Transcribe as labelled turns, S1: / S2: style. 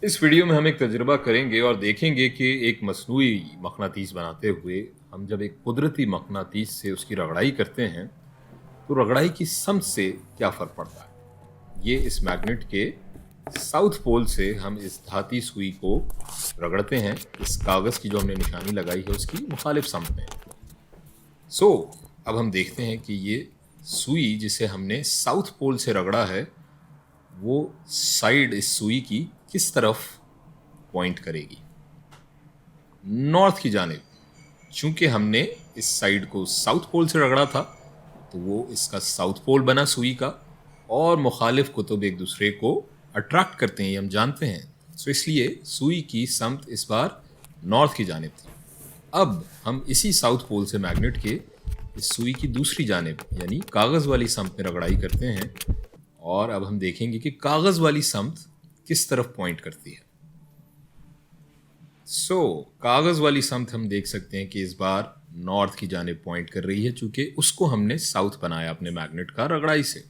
S1: इस वीडियो में हम एक तजुर्बा करेंगे और देखेंगे कि एक मसनूई मकनातीस बनाते हुए हम जब एक कुदरती मकनातीस से उसकी रगड़ाई करते हैं तो रगड़ाई की समझ से क्या फ़र्क पड़ता है। ये इस मैग्नेट के साउथ पोल से हम इस धाती सुई को रगड़ते हैं, इस कागज़ की जो हमने निशानी लगाई है उसकी मुखालिफ समत में। अब हम देखते हैं कि ये सुई जिसे हमने साउथ पोल से रगड़ा है वो साइड इस सुई की किस तरफ पॉइंट करेगी, नॉर्थ की जानिब। चूंकि हमने इस साइड को साउथ पोल से रगड़ा था तो वो इसका साउथ पोल बना सुई का, और मुखालिफ कुतुब एक दूसरे को अट्रैक्ट करते हैं, ये हम जानते हैं। इसलिए सुई की समत इस बार नॉर्थ की जानिब थी। अब हम इसी साउथ पोल से मैग्नेट के इस सुई की दूसरी जानिब यानी कागज़ वाली समत में रगड़ाई करते हैं, और अब हम देखेंगे कि कागज़ वाली समत किस तरफ पॉइंट करती है। कागज़ वाली समत हम देख सकते हैं कि इस बार नॉर्थ की जानिब पॉइंट कर रही है, चूंकि उसको हमने साउथ बनाया अपने मैग्नेट का रगड़ाई से।